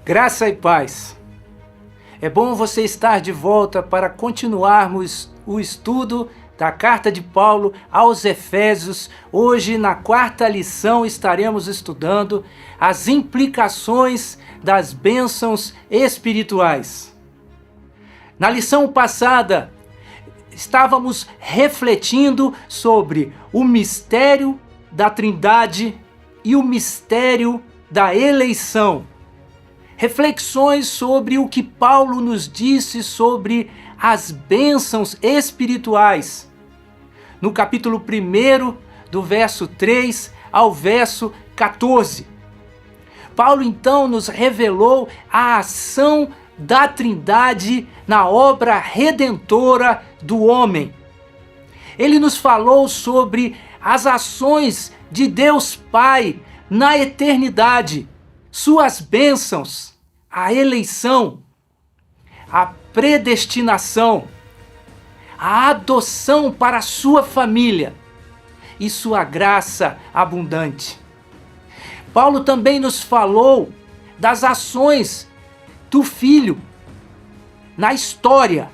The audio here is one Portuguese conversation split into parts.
Graça e paz. É bom você estar de volta para continuarmos o estudo da carta de Paulo aos Efésios. Hoje, na quarta lição, estaremos estudando as implicações das bênçãos espirituais. Na lição passada, estávamos refletindo sobre o mistério da Trindade e o mistério da eleição. Reflexões sobre o que Paulo nos disse sobre as bênçãos espirituais. No capítulo 1, do verso 3 ao verso 14. Paulo então nos revelou a ação da Trindade na obra redentora do homem. Ele nos falou sobre as ações de Deus Pai na eternidade, suas bênçãos, a eleição, a predestinação, a adoção para a sua família e sua graça abundante. Paulo também nos falou das ações do Filho na história,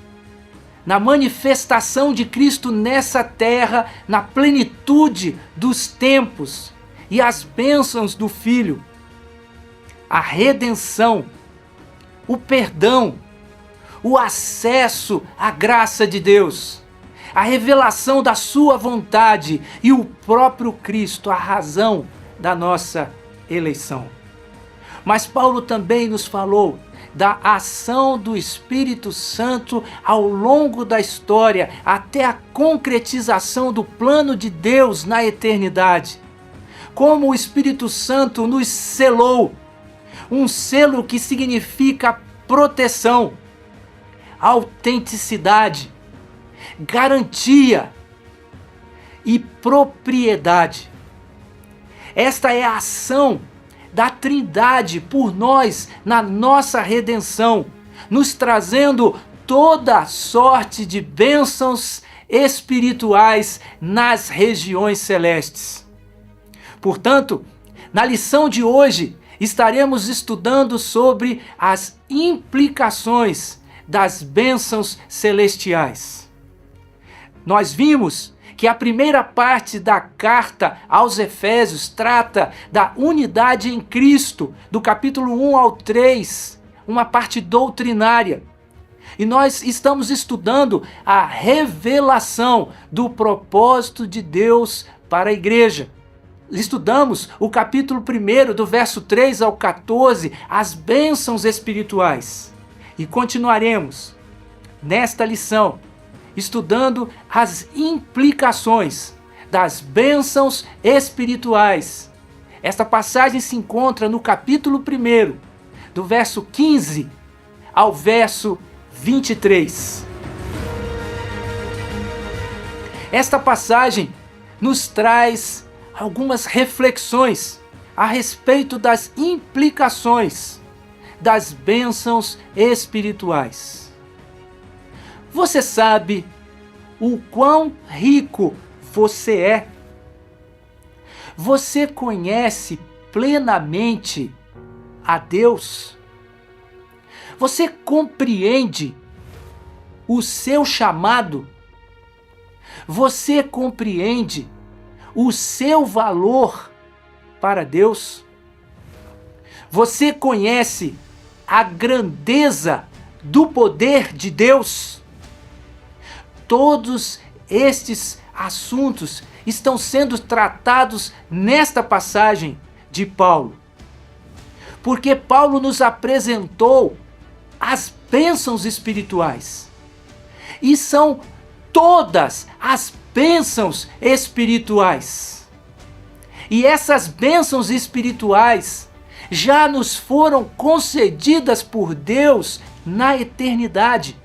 na manifestação de Cristo nessa terra, na plenitude dos tempos e as bênçãos do Filho. A redenção, o perdão, o acesso à graça de Deus, a revelação da sua vontade e o próprio Cristo, a razão da nossa eleição. Mas Paulo também nos falou da ação do Espírito Santo ao longo da história, até a concretização do plano de Deus na eternidade. Como o Espírito Santo nos selou, um selo que significa proteção, autenticidade, garantia e propriedade. Esta é a ação da Trindade por nós na nossa redenção, nos trazendo toda sorte de bênçãos espirituais nas regiões celestes. Portanto, na lição de hoje, estaremos estudando sobre as implicações das bênçãos celestiais. Nós vimos que a primeira parte da carta aos Efésios trata da unidade em Cristo, do capítulo 1 ao 3, uma parte doutrinária. E nós estamos estudando a revelação do propósito de Deus para a igreja. Estudamos o capítulo 1, do verso 3 ao 14, as bênçãos espirituais. E continuaremos nesta lição, estudando as implicações das bênçãos espirituais. Esta passagem se encontra no capítulo 1, do verso 15 ao verso 23. Esta passagem nos traz algumas reflexões a respeito das implicações das bênçãos espirituais. Você sabe o quão rico você é? Você conhece plenamente a Deus? Você compreende o seu chamado? Você compreende o seu valor para Deus? Você conhece a grandeza do poder de Deus? Todos estes assuntos estão sendo tratados nesta passagem de Paulo. Porque Paulo nos apresentou as bênçãos espirituais. E são todas as bênçãos espirituais. E essas bênçãos espirituais já nos foram concedidas por Deus na eternidade.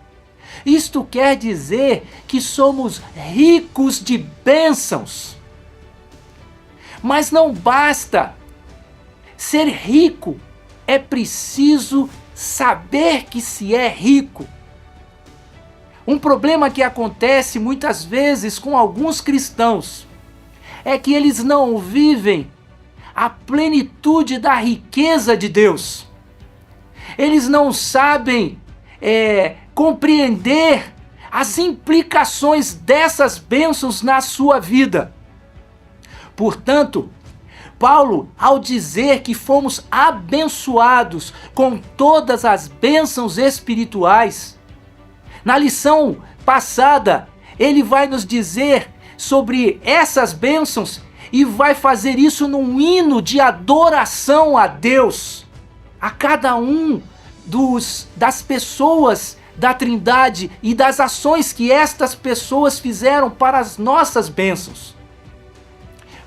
Isto quer dizer que somos ricos de bênçãos. Mas não basta ser rico, é preciso saber que se é rico. Um problema que acontece muitas vezes com alguns cristãos é que eles não vivem a plenitude da riqueza de Deus. eles não sabem compreender as implicações dessas bênçãos na sua vida. Portanto, Paulo, ao dizer que fomos abençoados com todas as bênçãos espirituais, na lição passada, ele vai nos dizer sobre essas bênçãos e vai fazer isso num hino de adoração a Deus, a cada um das pessoas da Trindade e das ações que estas pessoas fizeram para as nossas bênçãos.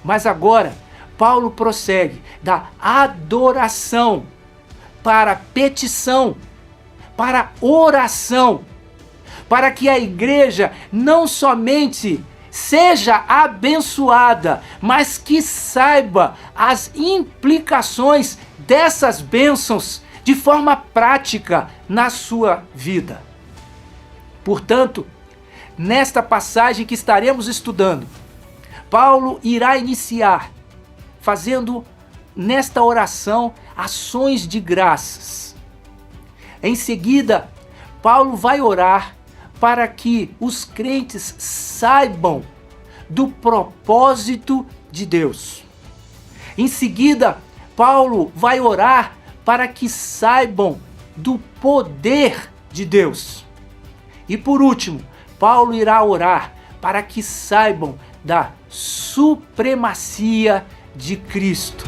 Mas agora, Paulo prossegue da adoração para petição, para oração, para que a igreja não somente seja abençoada, mas que saiba as implicações dessas bênçãos de forma prática na sua vida. Portanto, nesta passagem que estaremos estudando, Paulo irá iniciar fazendo nesta oração ações de graças. Em seguida, Paulo vai orar para que os crentes saibam do propósito de Deus. Em seguida, Paulo vai orar para que saibam do poder de Deus. E por último, Paulo irá orar para que saibam da supremacia de Cristo.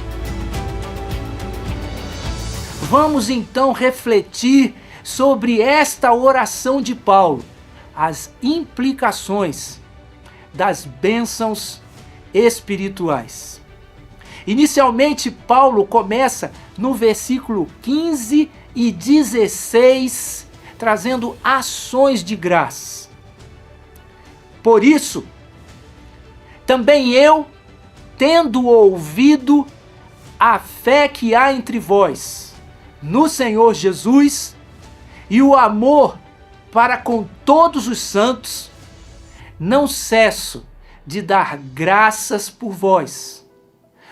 Vamos então refletir sobre esta oração de Paulo, as implicações das bênçãos espirituais. Inicialmente, Paulo começa no versículo 15 e 16, trazendo ações de graça. Por isso, também eu, tendo ouvido a fé que há entre vós no Senhor Jesus e o amor para com todos os santos, não cesso de dar graças por vós,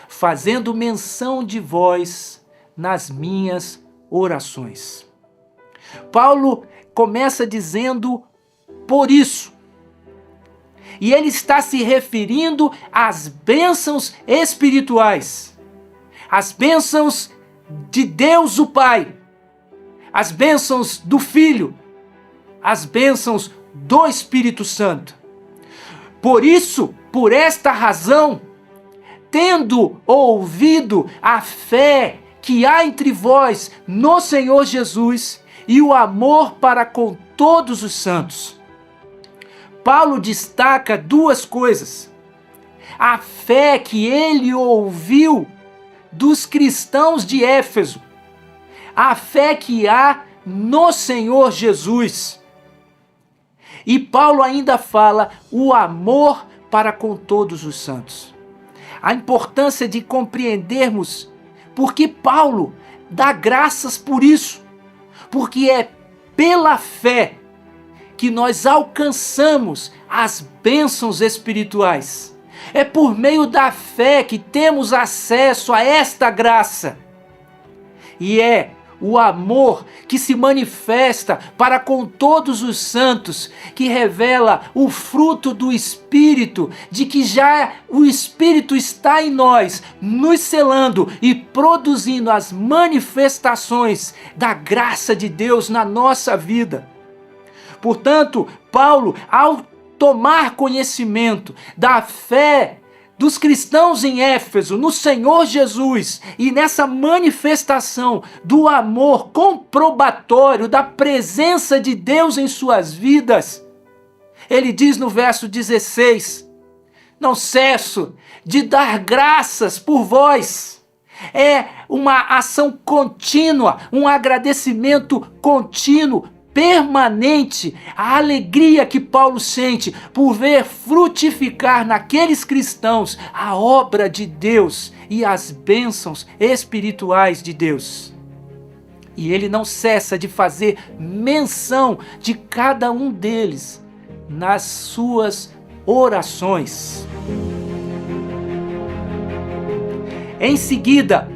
fazendo menção de vós nas minhas orações. Paulo começa dizendo por isso. E ele está se referindo às bênçãos espirituais, as bênçãos de Deus o Pai, as bênçãos do Filho, as bênçãos do Espírito Santo. Por isso, por esta razão, tendo ouvido a fé que há entre vós no Senhor Jesus e o amor para com todos os santos, Paulo destaca duas coisas: a fé que ele ouviu dos cristãos de Éfeso, a fé que há no Senhor Jesus. E Paulo ainda fala o amor para com todos os santos. A importância de compreendermos porque Paulo dá graças por isso, porque é pela fé que nós alcançamos as bênçãos espirituais. É por meio da fé que temos acesso a esta graça. E é o amor que se manifesta para com todos os santos, que revela o fruto do Espírito, de que já o Espírito está em nós, nos selando e produzindo as manifestações da graça de Deus na nossa vida. Portanto, Paulo, ao tomar conhecimento da fé dos cristãos em Éfeso, no Senhor Jesus, e nessa manifestação do amor comprobatório da presença de Deus em suas vidas, ele diz no verso 16, não cesso de dar graças por vós. É uma ação contínua, um agradecimento contínuo, permanente, a alegria que Paulo sente por ver frutificar naqueles cristãos a obra de Deus e as bênçãos espirituais de Deus. E ele não cessa de fazer menção de cada um deles nas suas orações. Em seguida,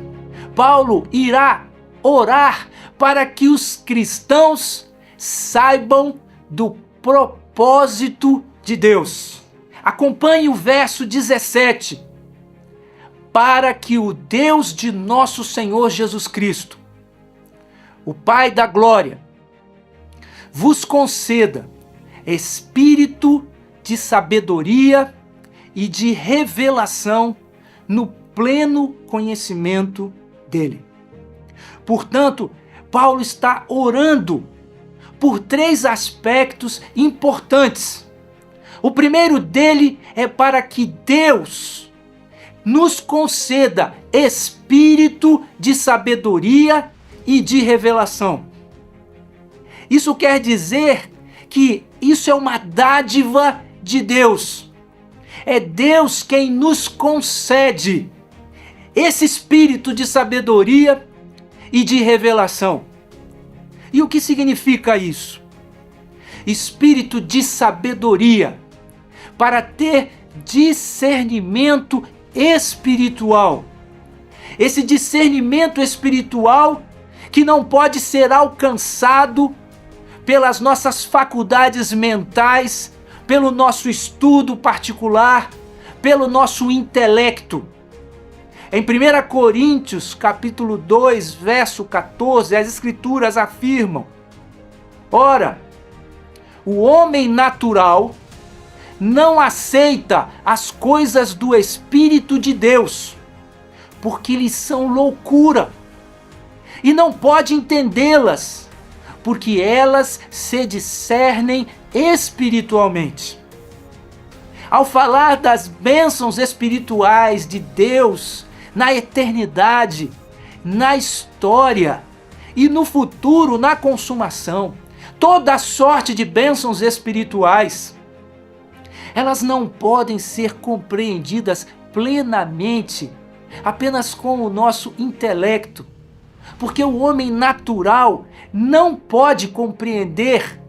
Paulo irá orar para que os cristãos saibam do propósito de Deus. Acompanhe o verso 17. Para que o Deus de nosso Senhor Jesus Cristo, o Pai da glória, vos conceda espírito de sabedoria e de revelação no pleno conhecimento dele. Portanto, Paulo está orando por 3 aspectos importantes. O primeiro dele é para que Deus nos conceda espírito de sabedoria e de revelação. Isso quer dizer que isso é uma dádiva de Deus. É Deus quem nos concede esse espírito de sabedoria e de revelação. E o que significa isso? Espírito de sabedoria, para ter discernimento espiritual. Esse discernimento espiritual que não pode ser alcançado pelas nossas faculdades mentais, pelo nosso estudo particular, pelo nosso intelecto. Em 1 Coríntios, capítulo 2, verso 14, as Escrituras afirmam: ora, o homem natural não aceita as coisas do Espírito de Deus, porque lhes são loucura, e não pode entendê-las, porque elas se discernem espiritualmente. Ao falar das bênçãos espirituais de Deus na eternidade, na história e no futuro, na consumação, toda sorte de bênçãos espirituais, elas não podem ser compreendidas plenamente apenas com o nosso intelecto, porque o homem natural não pode compreender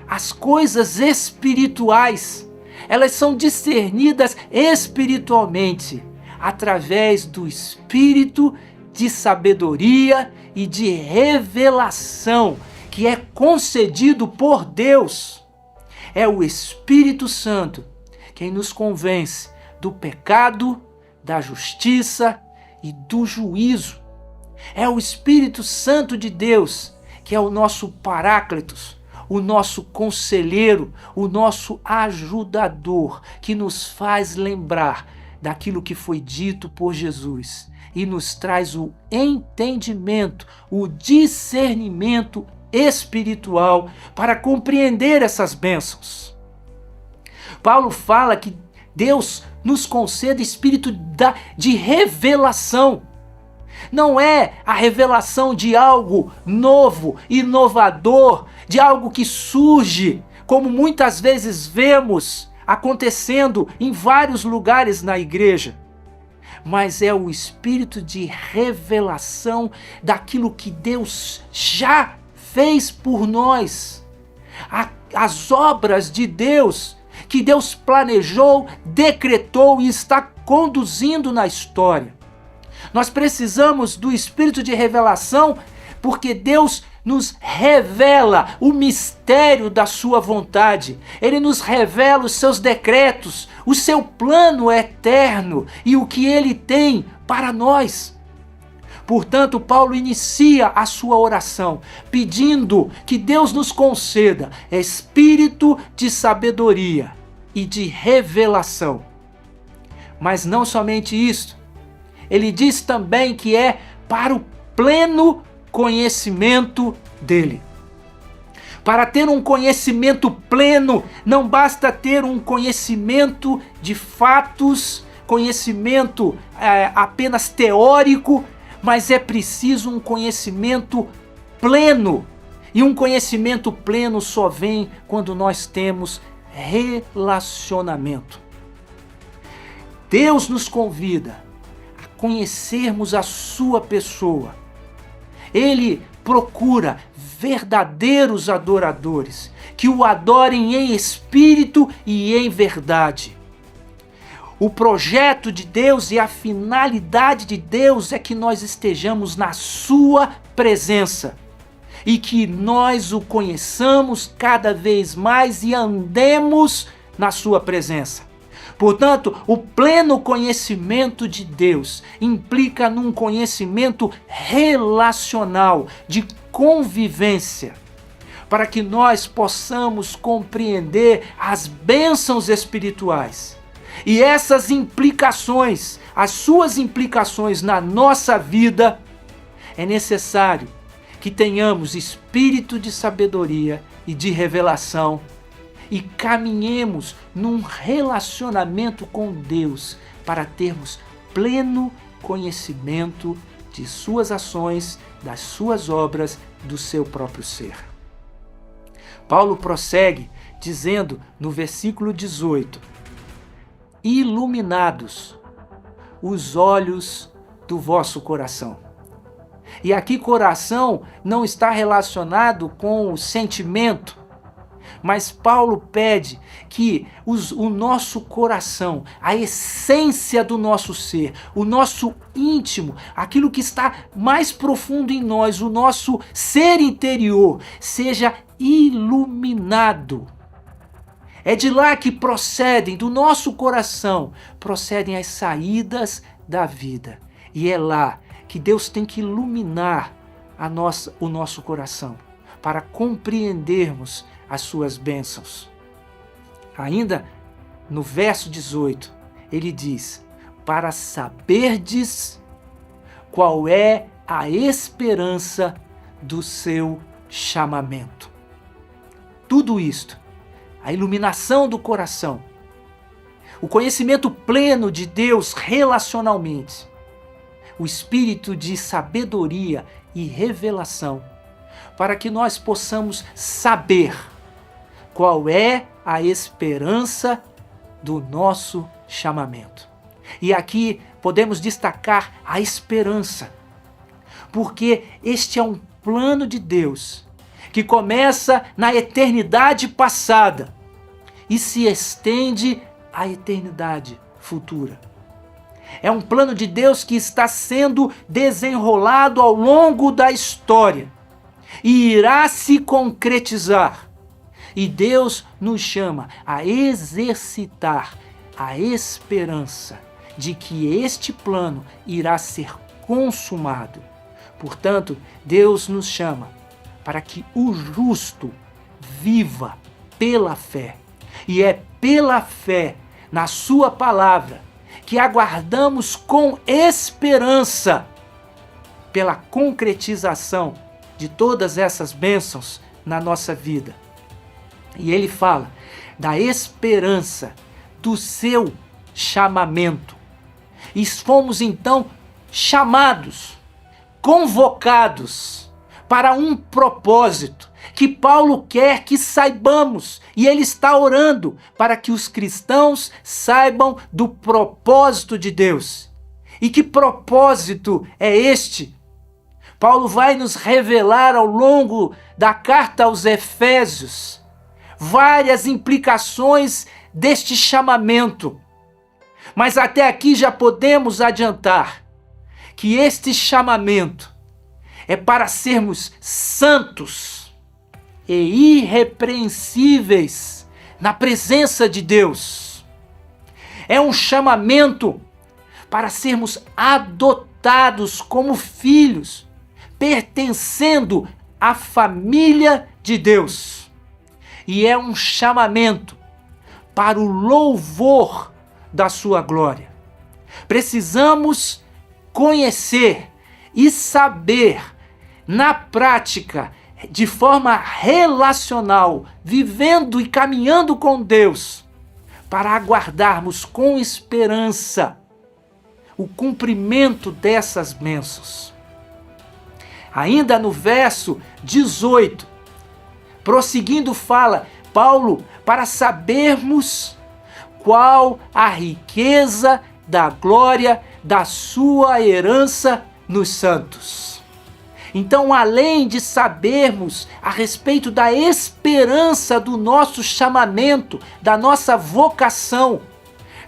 as coisas espirituais. Elas são discernidas espiritualmente, através do espírito de sabedoria e de revelação que é concedido por Deus. É o Espírito Santo quem nos convence do pecado, da justiça e do juízo. É o Espírito Santo de Deus que é o nosso Paráclitos, o nosso conselheiro, o nosso ajudador, que nos faz lembrar daquilo que foi dito por Jesus e nos traz o entendimento, o discernimento espiritual para compreender essas bênçãos. Paulo fala que Deus nos concede espírito de revelação. Não é a revelação de algo novo, inovador, de algo que surge, como muitas vezes vemos acontecendo em vários lugares na igreja. Mas é o espírito de revelação daquilo que Deus já fez por nós. As obras de Deus, que Deus planejou, decretou e está conduzindo na história. Nós precisamos do espírito de revelação porque Deus nos revela o mistério da sua vontade. Ele nos revela os seus decretos, o seu plano eterno e o que ele tem para nós. Portanto, Paulo inicia a sua oração pedindo que Deus nos conceda espírito de sabedoria e de revelação. Mas não somente isso, ele diz também que é para o pleno conhecimento dele. Para ter um conhecimento pleno, não basta ter um conhecimento de fatos, conhecimento apenas teórico, mas é preciso um conhecimento pleno. E um conhecimento pleno só vem quando nós temos relacionamento. Deus nos convida a conhecermos a sua pessoa. Ele procura verdadeiros adoradores, que o adorem em espírito e em verdade. O projeto de Deus e a finalidade de Deus é que nós estejamos na sua presença e que nós o conheçamos cada vez mais e andemos na sua presença. Portanto, o pleno conhecimento de Deus implica num conhecimento relacional, de convivência, para que nós possamos compreender as bênçãos espirituais. E essas implicações, as suas implicações na nossa vida, é necessário que tenhamos espírito de sabedoria e de revelação e caminhemos num relacionamento com Deus para termos pleno conhecimento de suas ações, das suas obras, do seu próprio ser. Paulo prossegue dizendo no versículo 18: iluminados os olhos do vosso coração. E aqui coração não está relacionado com o sentimento, mas Paulo pede que o nosso coração, a essência do nosso ser, o nosso íntimo, aquilo que está mais profundo em nós, o nosso ser interior, seja iluminado. É de lá que procedem, do nosso coração, procedem as saídas da vida. E é lá que Deus tem que iluminar o nosso coração, para compreendermos as suas bênçãos. Ainda no verso 18, ele diz: para saberdes qual é a esperança do seu chamamento. Tudo isto, a iluminação do coração, o conhecimento pleno de Deus relacionalmente, o espírito de sabedoria e revelação, para que nós possamos saber qual é a esperança do nosso chamamento. E aqui podemos destacar a esperança, porque este é um plano de Deus que começa na eternidade passada e se estende à eternidade futura. É um plano de Deus que está sendo desenrolado ao longo da história e irá se concretizar. E Deus nos chama a exercitar a esperança de que este plano irá ser consumado. Portanto, Deus nos chama para que o justo viva pela fé. E é pela fé na sua palavra que aguardamos com esperança pela concretização de todas essas bênçãos na nossa vida. E ele fala da esperança do seu chamamento. E fomos então chamados, convocados para um propósito que Paulo quer que saibamos, e ele está orando para que os cristãos saibam do propósito de Deus. E que propósito é este? Paulo vai nos revelar ao longo da carta aos Efésios várias implicações deste chamamento. Mas até aqui já podemos adiantar que este chamamento é para sermos santos e irrepreensíveis na presença de Deus. É um chamamento para sermos adotados como filhos, pertencendo à família de Deus. E é um chamamento para o louvor da sua glória. Precisamos conhecer e saber na prática, de forma relacional, vivendo e caminhando com Deus, para aguardarmos com esperança o cumprimento dessas bênçãos. Ainda no verso 18, prosseguindo, fala Paulo para sabermos qual a riqueza da glória da sua herança nos santos. Então, além de sabermos a respeito da esperança do nosso chamamento, da nossa vocação,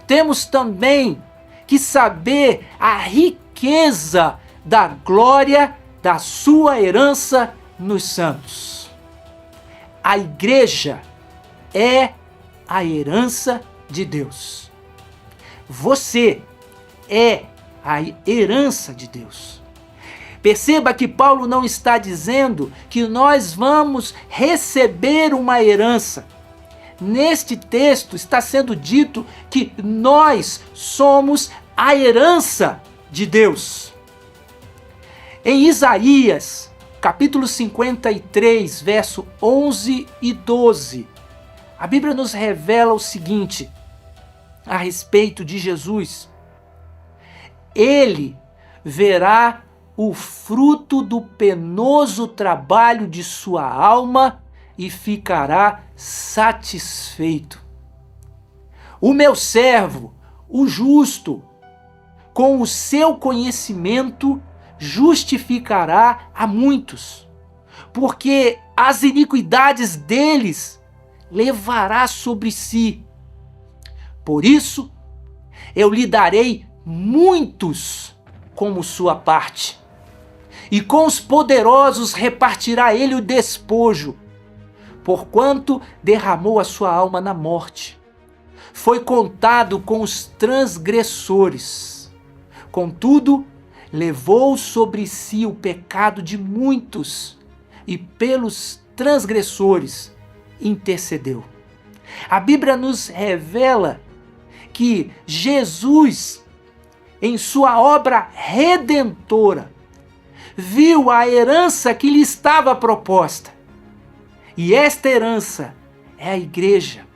temos também que saber a riqueza da glória da sua herança nos santos. A igreja é a herança de Deus. Você é a herança de Deus. Perceba que Paulo não está dizendo que nós vamos receber uma herança. Neste texto está sendo dito que nós somos a herança de Deus. Em Isaías, capítulo 53, verso 11 e 12, a Bíblia nos revela o seguinte a respeito de Jesus: ele verá o fruto do penoso trabalho de sua alma e ficará satisfeito. O meu servo, o justo, com o seu conhecimento, justificará a muitos, porque as iniquidades deles levará sobre si. Por isso, eu lhe darei muitos como sua parte, e com os poderosos repartirá ele o despojo, porquanto derramou a sua alma na morte. Foi contado com os transgressores, contudo, levou sobre si o pecado de muitos, e pelos transgressores intercedeu. A Bíblia nos revela que Jesus, em sua obra redentora, viu a herança que lhe estava proposta. E esta herança é a igreja.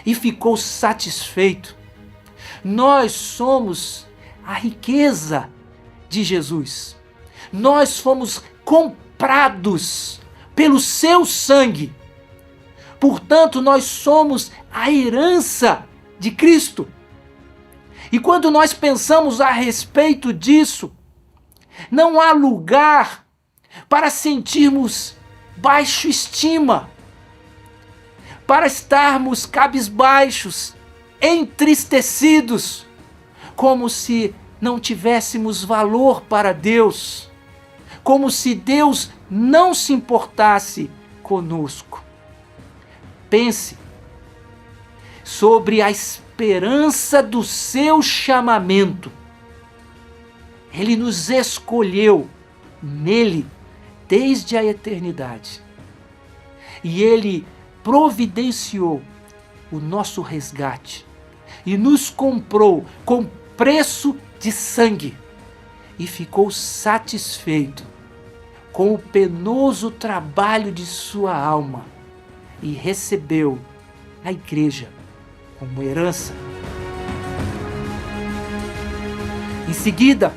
E ficou satisfeito. Nós somos a riqueza de Jesus. Nós fomos comprados pelo seu sangue. Portanto, nós somos a herança de Cristo. E quando nós pensamos a respeito disso, não há lugar para sentirmos baixa estima, para estarmos cabisbaixos, entristecidos, como se não tivéssemos valor para Deus, como se Deus não se importasse conosco. Pense sobre a esperança do seu chamamento. Ele nos escolheu nele desde a eternidade. E ele providenciou o nosso resgate e nos comprou com preço de sangue e ficou satisfeito com o penoso trabalho de sua alma e recebeu a igreja como herança. Em seguida,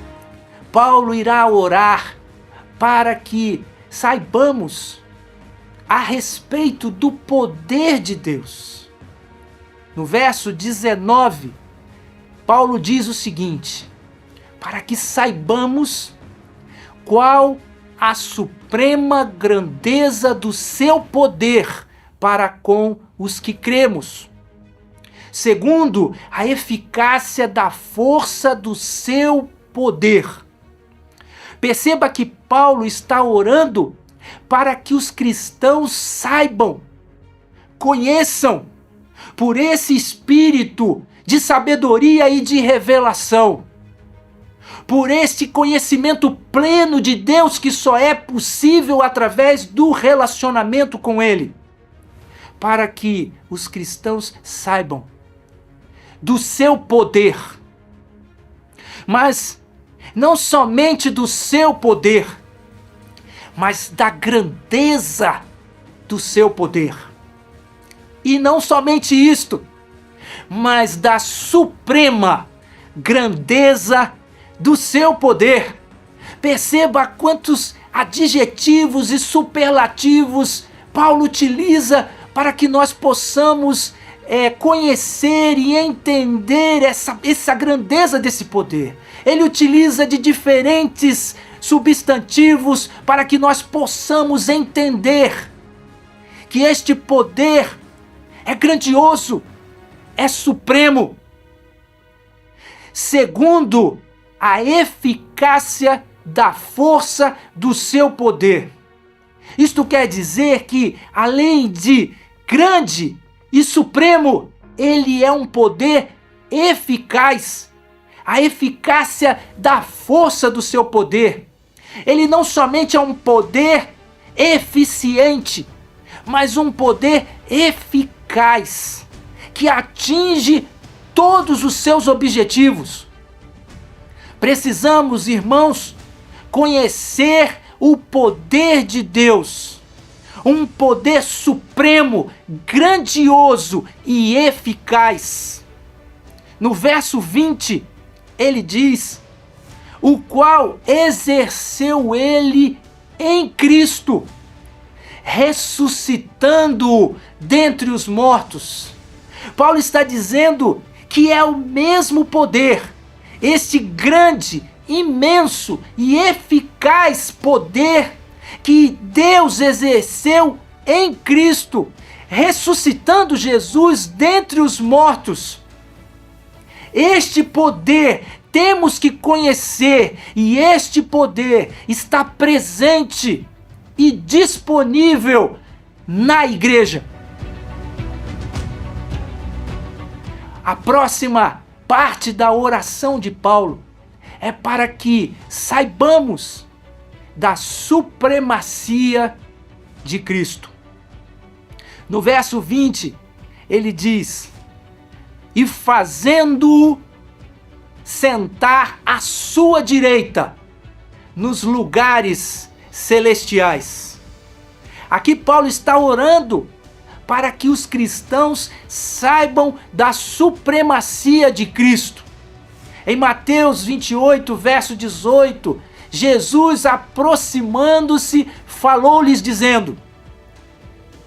Paulo irá orar para que saibamos a respeito do poder de Deus. No verso 19, Paulo diz o seguinte: para que saibamos qual a suprema grandeza do seu poder para com os que cremos, segundo a eficácia da força do seu poder. Perceba que Paulo está orando para que os cristãos saibam, conheçam, por esse espírito de sabedoria e de revelação, por este conhecimento pleno de Deus que só é possível através do relacionamento com Ele, para que os cristãos saibam do seu poder, mas não somente do seu poder, mas da grandeza do seu poder. E não somente isto, mas da suprema grandeza do seu poder. Perceba quantos adjetivos e superlativos Paulo utiliza para que nós possamos conhecer e entender essa grandeza desse poder. Ele utiliza de diferentes substantivos para que nós possamos entender que este poder é grandioso, é supremo, segundo a eficácia da força do seu poder. Isto quer dizer que, além de grande e supremo, ele é um poder eficaz. A eficácia da força do seu poder. Ele não somente é um poder eficiente, mas um poder eficaz, que atinge todos os seus objetivos. Precisamos, irmãos, conhecer o poder de Deus, um poder supremo, grandioso e eficaz. No verso 20, ele diz: o qual exerceu ele em Cristo, ressuscitando-o dentre os mortos. Paulo está dizendo que é o mesmo poder, este grande, imenso e eficaz poder que Deus exerceu em Cristo, ressuscitando Jesus dentre os mortos. Este poder temos que conhecer, e este poder está presente e disponível na igreja. A próxima parte da oração de Paulo é para que saibamos da supremacia de Cristo. No verso 20, ele diz: e fazendo-o sentar à sua direita nos lugares celestiais. Aqui Paulo está orando para que os cristãos saibam da supremacia de Cristo. Em Mateus 28, verso 18, Jesus, aproximando-se, falou-lhes dizendo: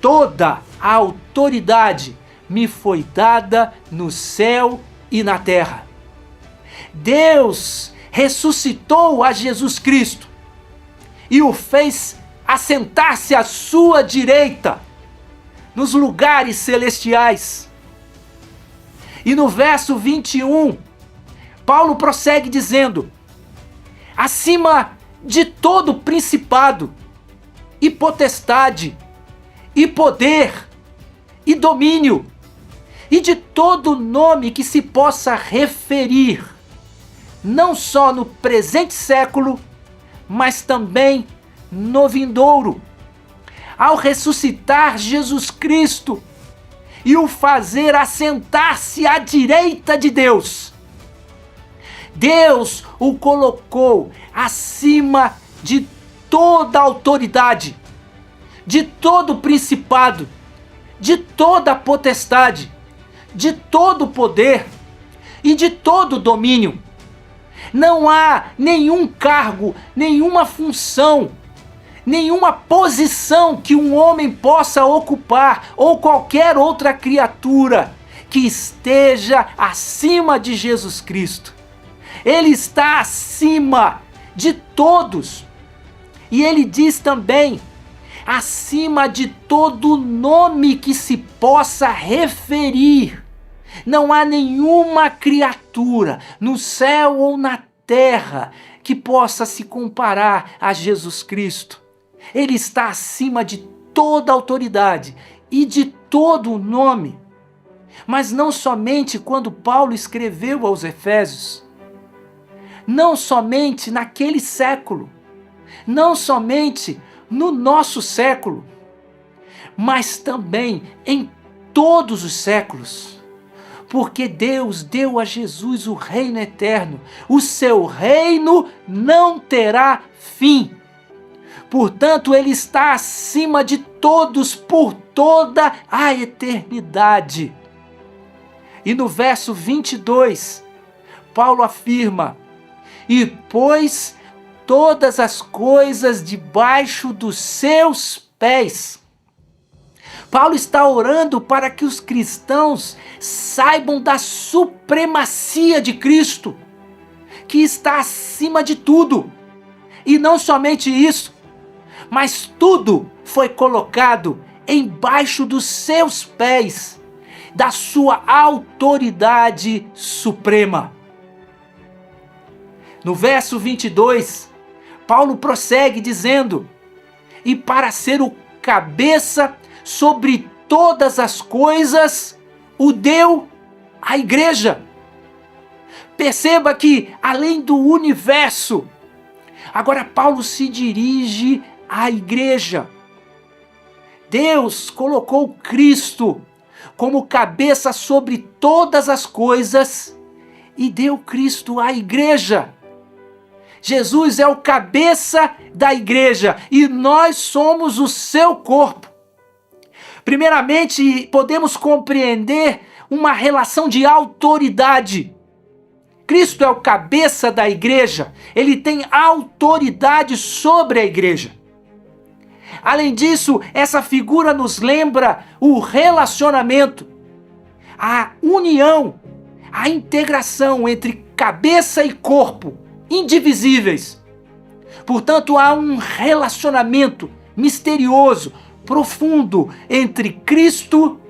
toda a autoridade me foi dada no céu e na terra. Deus ressuscitou a Jesus Cristo e o fez assentar-se à sua direita nos lugares celestiais. E no verso 21, Paulo prossegue dizendo: acima de todo principado, e potestade, e poder, e domínio, e de todo nome que se possa referir, não só no presente século, mas também no vindouro. Ao ressuscitar Jesus Cristo e o fazer assentar-se à direita de Deus, Deus o colocou acima de toda autoridade, de todo principado, de toda potestade, de todo poder e de todo domínio. Não há nenhum cargo, nenhuma função, nenhuma posição que um homem possa ocupar, ou qualquer outra criatura, que esteja acima de Jesus Cristo. Ele está acima de todos. E ele diz também: acima de todo nome que se possa referir. Não há nenhuma criatura no céu ou na terra que possa se comparar a Jesus Cristo. Ele está acima de toda autoridade e de todo nome. Mas não somente quando Paulo escreveu aos Efésios, não somente naquele século, não somente no nosso século, mas também em todos os séculos. Porque Deus deu a Jesus o reino eterno. O seu reino não terá fim. Portanto, ele está acima de todos por toda a eternidade. E no verso 22, Paulo afirma: e pôs todas as coisas debaixo dos seus pés. Paulo está orando para que os cristãos saibam da supremacia de Cristo, que está acima de tudo. E não somente isso, mas tudo foi colocado embaixo dos seus pés, da sua autoridade suprema. No verso 22, Paulo prossegue dizendo: e para ser o cabeça sobre todas as coisas, o deu à igreja. Perceba que, além do universo, agora Paulo se dirige à igreja. Deus colocou Cristo como cabeça sobre todas as coisas e deu Cristo à igreja. Jesus é o cabeça da igreja e nós somos o seu corpo. Primeiramente, podemos compreender uma relação de autoridade. Cristo é o cabeça da igreja, ele tem autoridade sobre a igreja. Além disso, essa figura nos lembra o relacionamento, a união, a integração entre cabeça e corpo, indivisíveis. Portanto, há um relacionamento misterioso, profundo entre Cristo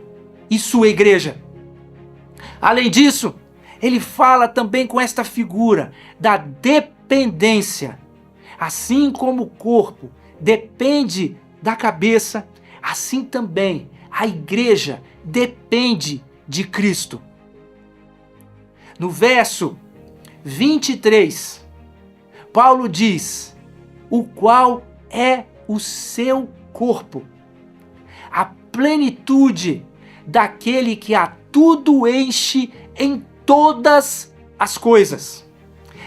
e sua igreja. Além disso, ele fala também com esta figura da dependência. Assim como o corpo depende da cabeça, assim também a igreja depende de Cristo. No verso 23, Paulo diz: o qual é o seu corpo, a plenitude daquele que a tudo enche em todas as coisas.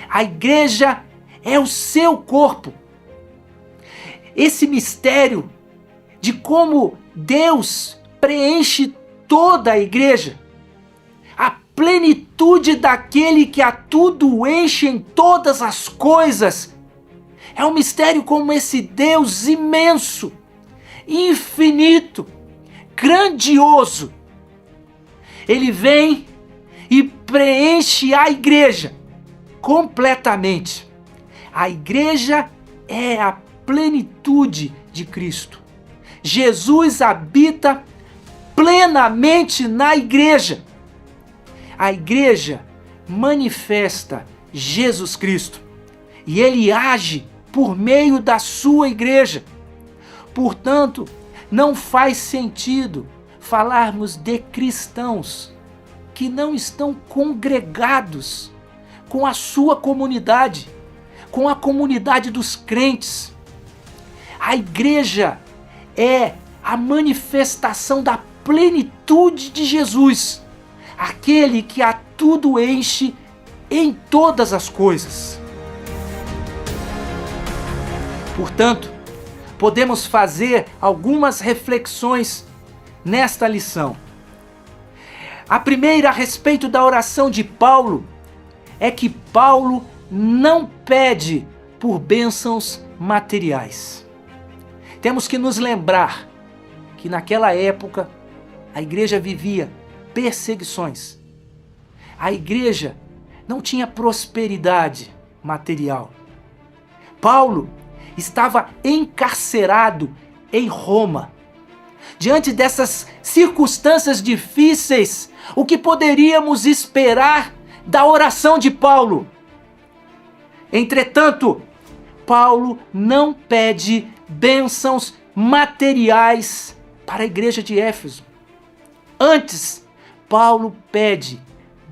A igreja é o seu corpo. Esse mistério de como Deus preenche toda a igreja, a plenitude daquele que a tudo enche em todas as coisas, é um mistério como esse Deus imenso, infinito, grandioso. Ele vem e preenche a igreja completamente. A igreja é a plenitude de Cristo. Jesus habita plenamente na igreja. A igreja manifesta Jesus Cristo e ele age por meio da sua igreja. Portanto, não faz sentido falarmos de cristãos que não estão congregados com a sua comunidade, com a comunidade dos crentes. A igreja é a manifestação da plenitude de Jesus, aquele que a tudo enche em todas as coisas. Portanto, podemos fazer algumas reflexões nesta lição. A primeira, a respeito da oração de Paulo, é que Paulo não pede por bênçãos materiais. Temos que nos lembrar que naquela época a igreja vivia perseguições. A igreja não tinha prosperidade material. Paulo estava encarcerado em Roma. Diante dessas circunstâncias difíceis, o que poderíamos esperar da oração de Paulo? Entretanto, Paulo não pede bênçãos materiais para a igreja de Éfeso. Antes, Paulo pede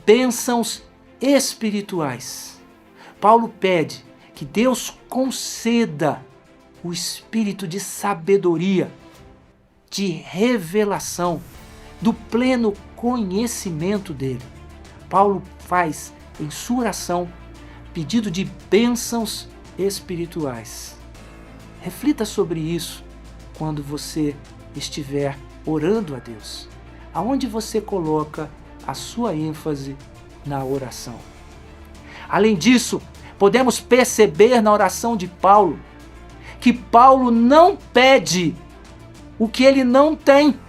bênçãos espirituais. Paulo pede que Deus conceda o espírito de sabedoria, de revelação, do pleno conhecimento dele. Paulo faz em sua oração pedido de bênçãos espirituais. Reflita sobre isso quando você estiver orando a Deus. Aonde você coloca a sua ênfase na oração? Além disso, podemos perceber na oração de Paulo que Paulo não pede o que ele não tem.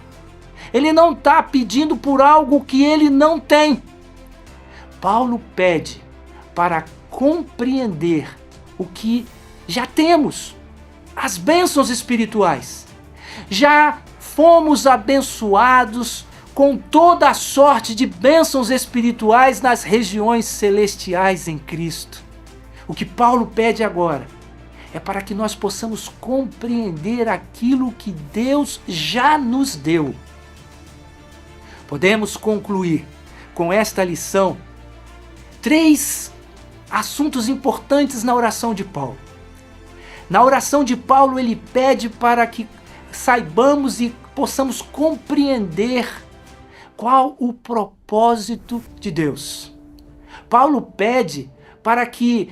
Ele não está pedindo por algo que ele não tem. Paulo pede para compreender o que já temos, as bênçãos espirituais. Já fomos abençoados com toda a sorte de bênçãos espirituais nas regiões celestiais em Cristo. O que Paulo pede agora é para que nós possamos compreender aquilo que Deus já nos deu. Podemos concluir com esta lição 3 assuntos importantes na oração de Paulo. Na oração de Paulo, ele pede para que saibamos e possamos compreender qual o propósito de Deus. Paulo pede para que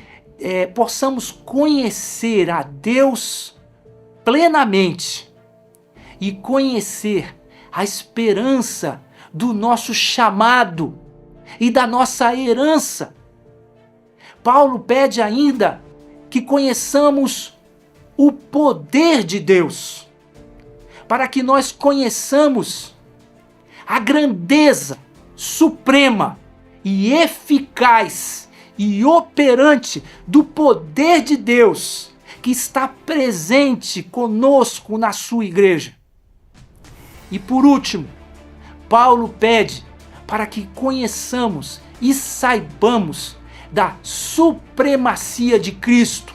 possamos conhecer a Deus plenamente e conhecer a esperança do nosso chamado e da nossa herança. Paulo pede ainda que conheçamos o poder de Deus, para que nós conheçamos a grandeza suprema e eficaz e operante do poder de Deus que está presente conosco na sua igreja. E por último, Paulo pede para que conheçamos e saibamos da supremacia de Cristo,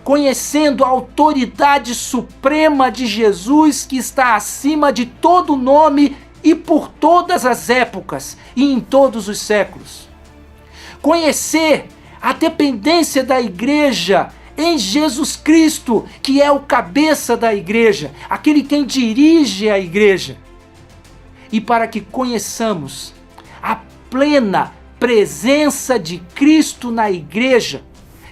conhecendo a autoridade suprema de Jesus que está acima de todo nome e por todas as épocas e em todos os séculos. Conhecer a dependência da igreja em Jesus Cristo, que é o cabeça da igreja, aquele quem dirige a igreja. E para que conheçamos a plena presença de Cristo na igreja,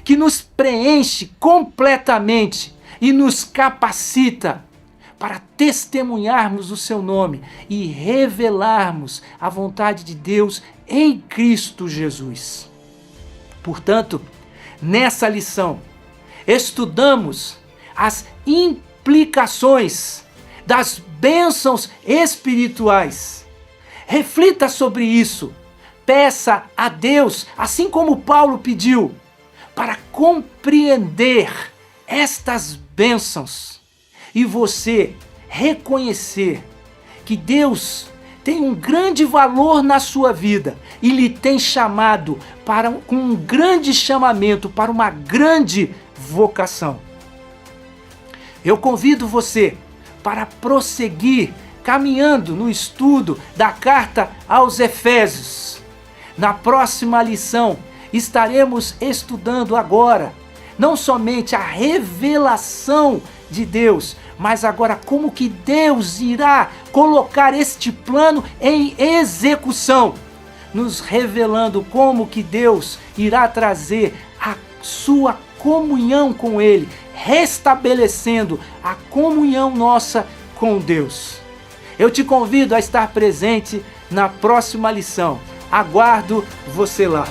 que nos preenche completamente e nos capacita para testemunharmos o seu nome e revelarmos a vontade de Deus em Cristo Jesus. Portanto, nessa lição, estudamos as implicações das bênçãos espirituais. Reflita sobre isso. Peça a Deus, assim como Paulo pediu, para compreender estas bênçãos e você reconhecer que Deus tem um grande valor na sua vida e lhe tem chamado com um grande chamamento para uma grande vocação. Eu convido você para prosseguir caminhando no estudo da carta aos Efésios. Na próxima lição estaremos estudando agora não somente a revelação de Deus, mas agora como que Deus irá colocar este plano em execução, nos revelando como que Deus irá trazer a sua comunhão com Ele, restabelecendo a comunhão nossa com Deus. Eu te convido a estar presente na próxima lição. Aguardo você lá.